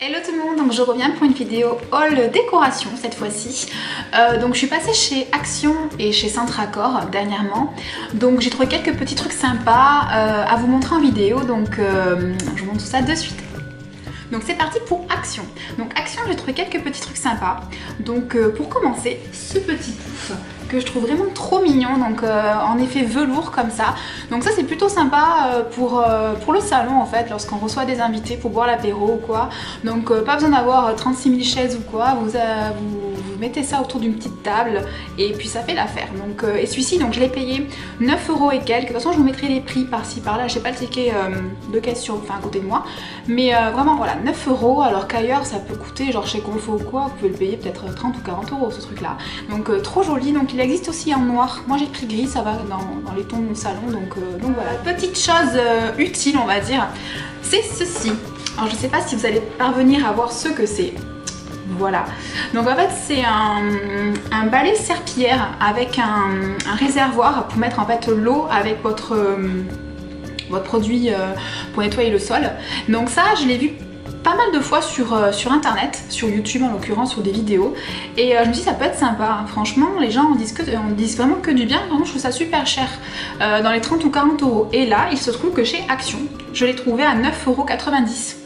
Hello tout le monde, donc je reviens pour une vidéo haul décoration cette fois-ci. Donc je suis passée chez Action et chez Centracor dernièrement. Donc j'ai trouvé quelques petits trucs sympas à vous montrer en vidéo, donc je vous montre tout ça de suite. Donc c'est parti pour Action. Donc Action, j'ai trouvé quelques petits trucs sympas. Donc pour commencer, ce petit pouf que je trouve vraiment trop mignon, donc en effet velours comme ça. Donc ça c'est plutôt sympa pour le salon en fait, lorsqu'on reçoit des invités pour boire l'apéro ou quoi. Donc pas besoin d'avoir 36 000 chaises ou quoi, vous mettez ça autour d'une petite table et puis ça fait l'affaire. Donc et celui-ci, donc je l'ai payé 9 € et quelques. De toute façon je vous mettrai les prix par-ci par-là, j'ai pas le ticket de caisse à côté de moi. Mais vraiment voilà, 9 € alors qu'ailleurs ça peut coûter genre chez Confo ou quoi, vous pouvez le payer peut-être 30 ou 40 € ce truc là. Donc trop joli, donc il existe aussi en noir. Moi j'ai pris gris, ça va dans les tons de mon salon, donc voilà. Petite chose utile on va dire, c'est ceci. Alors je sais pas si vous allez parvenir à voir ce que c'est. Voilà, donc en fait c'est un balai serpillière avec un réservoir pour mettre en fait l'eau avec votre produit pour nettoyer le sol. Donc ça je l'ai vu pas mal de fois sur internet, sur YouTube en l'occurrence, sur des vidéos, et je me dis ça peut être sympa, hein. Franchement les gens en disent vraiment que du bien. Vraiment je trouve ça super cher, dans les 30 ou 40 €. Et là il se trouve que chez Action je l'ai trouvé à 9,90 €.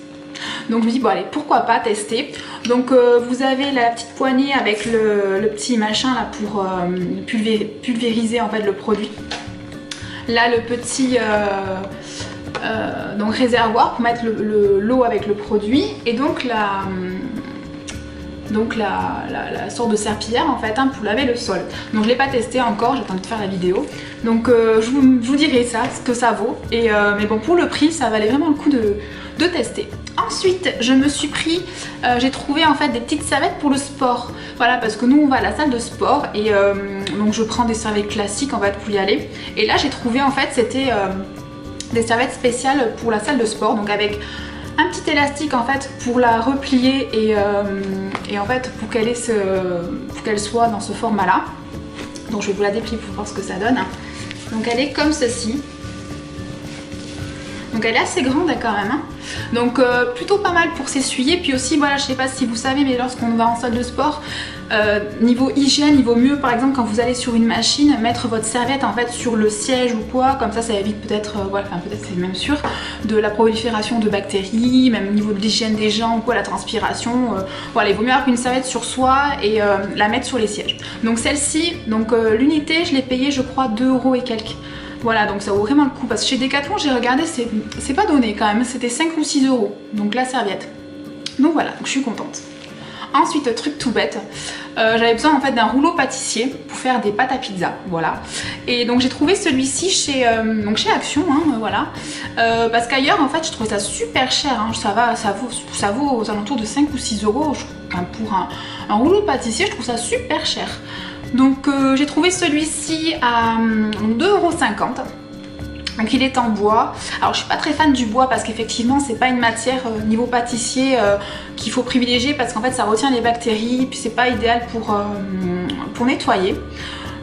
Donc je me dis bon allez, pourquoi pas tester. Donc vous avez la petite poignée avec le petit machin là pour pulvériser en fait le produit. Là le petit donc réservoir pour mettre l'eau avec le produit, et donc la sorte de serpillière en fait, hein, pour laver le sol. Donc je l'ai pas testé encore, j'attends de faire la vidéo. Donc je vous dirai ça, ce que ça vaut. Et mais bon, pour le prix ça valait vraiment le coup de tester. Ensuite je me suis pris, j'ai trouvé en fait des petites serviettes pour le sport. Voilà, parce que nous on va à la salle de sport et donc je prends des serviettes classiques en fait pour y aller. Et là j'ai trouvé en fait c'était des serviettes spéciales pour la salle de sport, donc avec un petit élastique en fait pour la replier et en fait pour qu'elle soit dans ce format là. Donc je vais vous la déplier pour voir ce que ça donne. Donc elle est comme ceci. Donc elle est assez grande quand même, hein. Donc plutôt pas mal pour s'essuyer. Puis aussi voilà, je sais pas si vous savez, mais lorsqu'on va en salle de sport, niveau hygiène, il vaut mieux par exemple quand vous allez sur une machine mettre votre serviette en fait sur le siège ou quoi, comme ça évite peut-être, voilà, enfin peut-être c'est même sûr, de la prolifération de bactéries, même au niveau de l'hygiène des gens ou quoi, la transpiration, voilà, il vaut mieux avoir une serviette sur soi et la mettre sur les sièges. Donc celle-ci, donc l'unité je l'ai payée je crois 2 € et quelques. Voilà, donc ça vaut vraiment le coup, parce que chez Decathlon j'ai regardé, c'est pas donné quand même, c'était 5 ou 6 €, donc la serviette. Donc voilà, donc je suis contente. Ensuite, truc tout bête, j'avais besoin en fait d'un rouleau pâtissier pour faire des pâtes à pizza, voilà. Et donc j'ai trouvé celui-ci chez Action, hein, voilà. Parce qu'ailleurs en fait je trouvais ça super cher, hein. Ça vaut aux alentours de 5 ou 6 €, enfin, pour un rouleau pâtissier je trouve ça super cher. Donc j'ai trouvé celui-ci à 2,50 €. Donc il est en bois. Alors je suis pas très fan du bois parce qu'effectivement c'est pas une matière niveau pâtissier qu'il faut privilégier, parce qu'en fait ça retient les bactéries, puis c'est pas idéal pour nettoyer.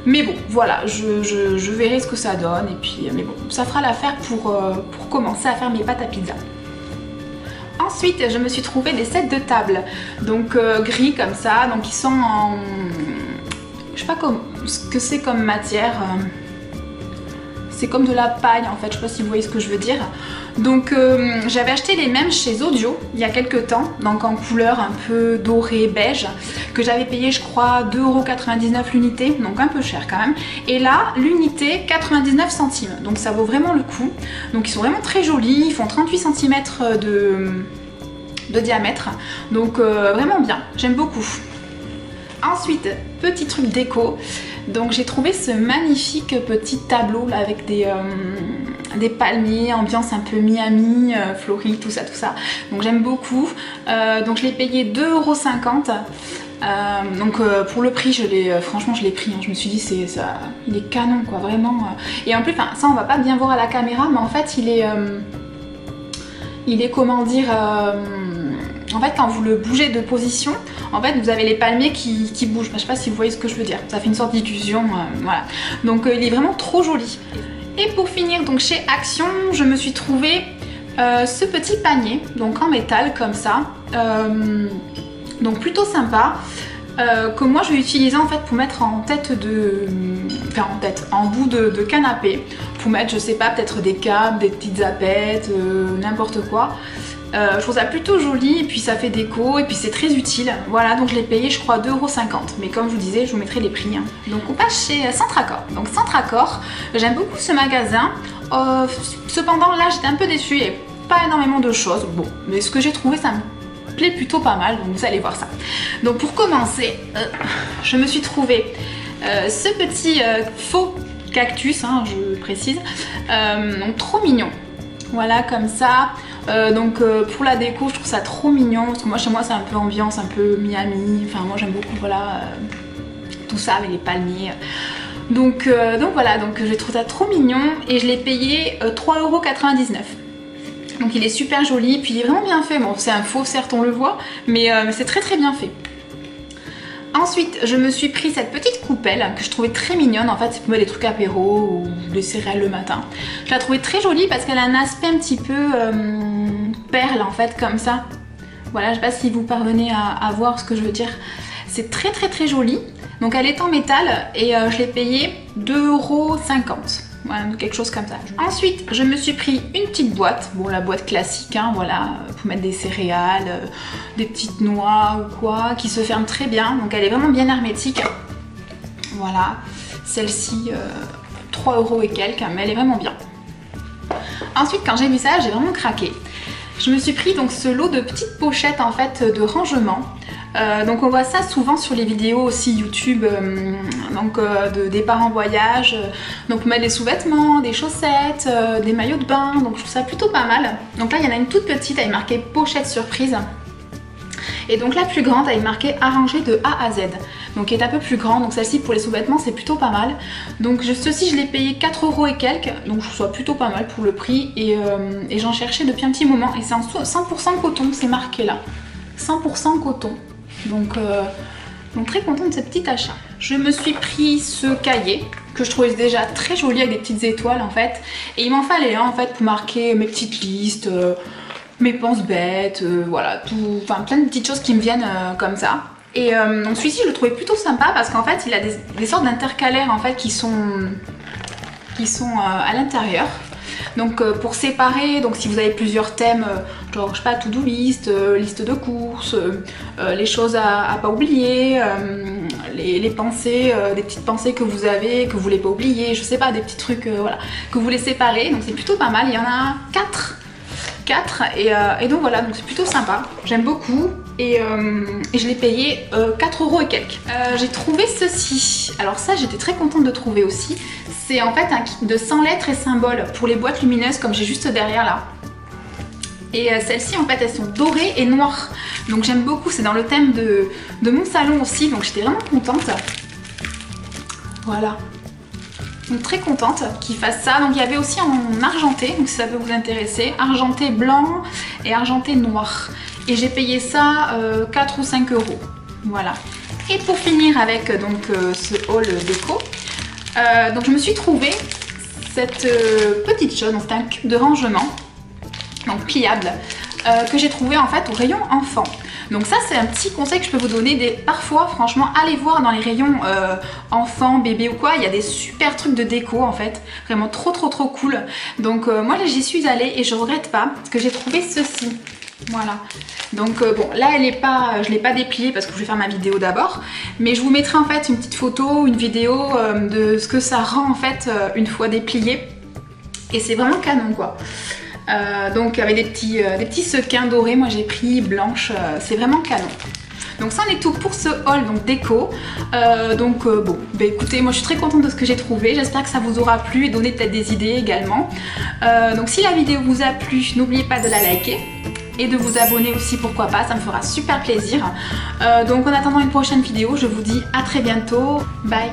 Mais bon voilà, je verrai ce que ça donne, et puis mais bon, ça fera l'affaire pour commencer à faire mes pâtes à pizza. Ensuite je me suis trouvé des sets de table, donc gris comme ça, donc ils sont en... je sais pas ce que c'est comme matière, c'est comme de la paille en fait, je sais pas si vous voyez ce que je veux dire. Donc j'avais acheté les mêmes chez Zodio il y a quelques temps, donc en couleur un peu doré beige, que j'avais payé je crois 2,99 € l'unité, donc un peu cher quand même. Et là l'unité 99 centimes, donc ça vaut vraiment le coup. Donc ils sont vraiment très jolis, ils font 38 cm de diamètre, donc vraiment bien, j'aime beaucoup. Ensuite, petit truc déco, donc j'ai trouvé ce magnifique petit tableau là, avec des palmiers, ambiance un peu Miami, Floride, tout ça. Donc j'aime beaucoup. Donc je l'ai payé 2,50 €. Donc pour le prix, franchement je l'ai pris, hein. Je me suis dit il est canon quoi, vraiment. Et en plus, ça on va pas bien voir à la caméra, mais en fait il est comment dire... en fait quand vous le bougez de position, en fait vous avez les palmiers qui bougent. Je sais pas si vous voyez ce que je veux dire, ça fait une sorte d'illusion, voilà. Donc il est vraiment trop joli. Et pour finir, donc chez Action, je me suis trouvé ce petit panier, donc en métal comme ça, donc plutôt sympa. Que moi je vais utiliser en fait pour mettre en tête de... Enfin en bout de canapé. Pour mettre, je sais pas, peut-être des câbles, des petites zapettes, n'importe quoi. Je trouve ça plutôt joli et puis ça fait déco et puis c'est très utile. Voilà, donc je l'ai payé je crois 2,50 €. Mais comme je vous disais, je vous mettrai les prix. Donc on passe chez Centracor. Donc Centracor, j'aime beaucoup ce magasin. Cependant là j'étais un peu déçue, il n'y avait pas énormément de choses. Bon, mais ce que j'ai trouvé ça me plaît plutôt pas mal, donc vous allez voir ça. Donc pour commencer, je me suis trouvé ce petit faux cactus, hein, je précise, donc trop mignon. Voilà, comme ça. Donc pour la déco, je trouve ça trop mignon parce que moi chez moi c'est un peu ambiance, un peu Miami. Enfin moi j'aime beaucoup, voilà, tout ça avec les palmiers. Donc voilà, donc je trouve ça trop mignon et je l'ai payé 3,99 €. Donc il est super joli, puis il est vraiment bien fait. Bon, c'est un faux, certes on le voit, mais c'est très très bien fait. Ensuite, je me suis pris cette petite coupelle que je trouvais très mignonne. En fait, c'est pour mettre des trucs apéro ou des céréales le matin. Je la trouvais très jolie parce qu'elle a un aspect un petit peu perle en fait, comme ça. Voilà, je sais pas si vous parvenez à voir ce que je veux dire. C'est très très très joli. Donc elle est en métal et je l'ai payé 2,50 €. Voilà, quelque chose comme ça. Ensuite, je me suis pris une petite boîte. Bon, la boîte classique, hein, voilà, pour mettre des céréales, des petites noix ou quoi, qui se ferme très bien. Donc elle est vraiment bien hermétique. Voilà, celle-ci, 3 € et quelques, mais elle est vraiment bien. Ensuite, quand j'ai vu ça, j'ai vraiment craqué. Je me suis pris donc ce lot de petites pochettes en fait de rangement. Donc on voit ça souvent sur les vidéos aussi YouTube, de départ en voyage. Donc mettre des sous-vêtements, des chaussettes, des maillots de bain. Donc je trouve ça plutôt pas mal. Donc là il y en a une toute petite avec marqué pochette surprise. Et donc la plus grande avec marqué arrangée de A à Z. Donc qui est un peu plus grande. Donc celle-ci pour les sous-vêtements c'est plutôt pas mal. Donc ceci je l'ai payé 4 € et quelques. Donc je trouve ça plutôt pas mal pour le prix. Et j'en cherchais depuis un petit moment. Et c'est en 100% coton, c'est marqué là. 100% coton. Donc très contente de ce petit achat. Je me suis pris ce cahier que je trouvais déjà très joli avec des petites étoiles en fait. Et il m'en fallait un en fait pour marquer mes petites listes, mes penses bêtes, voilà, tout, enfin plein de petites choses qui me viennent comme ça. Et donc celui-ci je le trouvais plutôt sympa parce qu'en fait il a des sortes d'intercalaires en fait qui sont à l'intérieur. Donc pour séparer, donc si vous avez plusieurs thèmes, genre je sais pas, to-do list, liste de courses, les choses à pas oublier, les pensées, des petites pensées que vous avez, que vous voulez pas oublier, je sais pas, des petits trucs voilà, que vous voulez séparer, donc c'est plutôt pas mal. Il y en a 4 et donc voilà, donc c'est plutôt sympa, j'aime beaucoup et je l'ai payé 4 € et quelques. J'ai trouvé ceci, alors ça j'étais très contente de trouver aussi. C'est en fait un kit de 100 lettres et symboles pour les boîtes lumineuses comme j'ai juste derrière là. Et celles-ci en fait elles sont dorées et noires. Donc j'aime beaucoup, c'est dans le thème de mon salon aussi, donc j'étais vraiment contente. Voilà. Donc très contente qu'ils fassent ça. Donc il y avait aussi en argenté, donc si ça peut vous intéresser. Argenté blanc et argenté noir. Et j'ai payé ça 4 ou 5 €. Voilà. Et pour finir avec donc ce haul déco. Donc je me suis trouvé cette petite chose, c'est un cube de rangement, donc pliable, que j'ai trouvé en fait au rayon enfant. Donc ça c'est un petit conseil que je peux vous donner, parfois franchement allez voir dans les rayons enfants, bébés ou quoi, il y a des super trucs de déco en fait, vraiment trop cool. Donc moi là j'y suis allée et je regrette pas parce que j'ai trouvé ceci. Voilà, donc bon là elle est pas, je l'ai pas dépliée parce que je vais faire ma vidéo d'abord, mais je vous mettrai en fait une petite photo, une vidéo de ce que ça rend en fait une fois déplié, et c'est vraiment canon quoi. Donc avec des petits sequins dorés, moi j'ai pris blanche, c'est vraiment canon. Donc ça en est tout pour ce haul donc déco. Bon, bah écoutez, moi je suis très contente de ce que j'ai trouvé. J'espère que ça vous aura plu et donné peut-être des idées également. Donc si la vidéo vous a plu, n'oubliez pas de la liker et de vous abonner aussi, pourquoi pas, ça me fera super plaisir. Donc en attendant une prochaine vidéo, je vous dis à très bientôt. Bye.